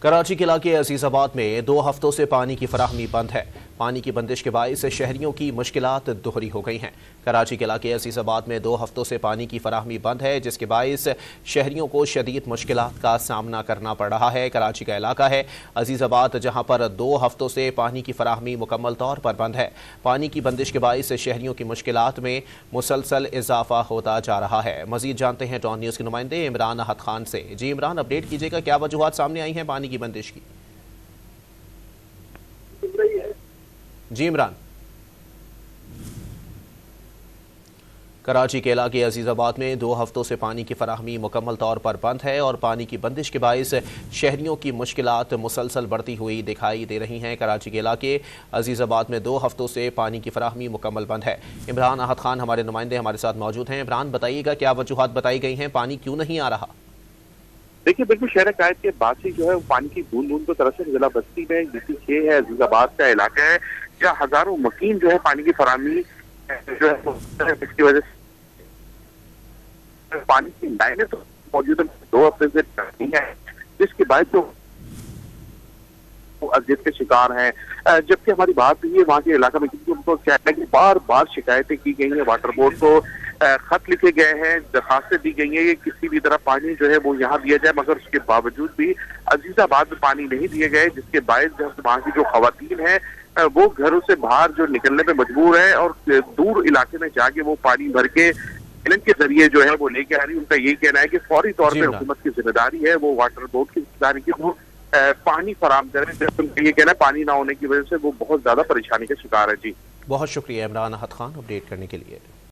कराची के इलाके अजीजाबाद में 2 हफ्तों से पानी की फराहमी बंद है। पानी की बंदिश के बायस शहरियों की मुश्किलात दोहरी हो गई हैं। कराची के इलाके अजीजाबाद में 2 हफ्तों से पानी की फराहमी बंद है, जिसके बायस शहरियों को शदीद मुश्किलात का सामना करना पड़ रहा है। कराची का इलाका है अजीजाबाद, जहाँ पर 2 हफ्तों से पानी की फराहमी मुकम्मल तौर पर बंद है। पानी की बंदिश के बायस शहरियों की मुश्किलात में मुसलसल इजाफा होता जा रहा है। मजीद जानते हैं टॉन न्यूज़ के नुमाइंदे इमरान अहद खान से। जी इमरान, अपडेट कीजिएगा, क्या वजूहात सामने आई हैं पानी की बंदिश की? जी इमरान। कराची के इलाके अजीजाबाद में 2 हफ्तों से पानी की फराहमी मुकम्मल तौर पर बंद है और पानी की बंदिश के बायस शहरियों की मुश्किलात मुसलसल बढ़ती हुई दिखाई दे रही हैं। कराची के इलाके अजीजाबाद में 2 हफ्तों से पानी की फराहमी मुकम्मल बंद है। इमरान अहद खान हमारे नुमाइंदे हमारे साथ मौजूद हैं। इमरान, बताइएगा क्या वजूहात बताई गई हैं, पानी क्यों नहीं आ रहा? देखिए, बिल्कुल शहर कायद के बाद से जो है पानी की बूंद बूंद को तरफ से जिला बस्ती में DC6 है, अजीजाबाद का इलाका है, जहाँ हजारों मकीन जो है पानी की फराहमी जो है इसकी वजह से पानी की लाइनें तो मौजूद 2 हफ्ते से नहीं है, जिसके बाद जो अजियत के शिकार हैं। जबकि हमारी बात हुई है वहाँ के इलाका में, क्योंकि उनको क्या है कि बार बार शिकायतें की गई हैं, वाटर बोर्ड को खत लिखे गए हैं, दरखास्तें दी गई हैं कि किसी भी तरह पानी जो है वो यहाँ दिया जाए, मगर उसके बावजूद भी अजीजाबाद में पानी नहीं दिए गए, जिसके बायस वहाँ की जो खवातीन है वो घरों से बाहर जो निकलने पे मजबूर है और दूर इलाके में जाके वो पानी भर के एलन के जरिए जो है वो लेके आ रही। उनका यही कहना है कि फौरी तौर पर हुकूमत की जिम्मेदारी है, वो वाटर बोर्ड की जिम्मेदारी की वो पानी फराहम करें। जैसे उनका ये कहना है पानी ना होने की वजह से वो बहुत ज्यादा परेशानी का शिकार है। जी बहुत शुक्रिया इमरान अहद खान अपडेट करने के लिए।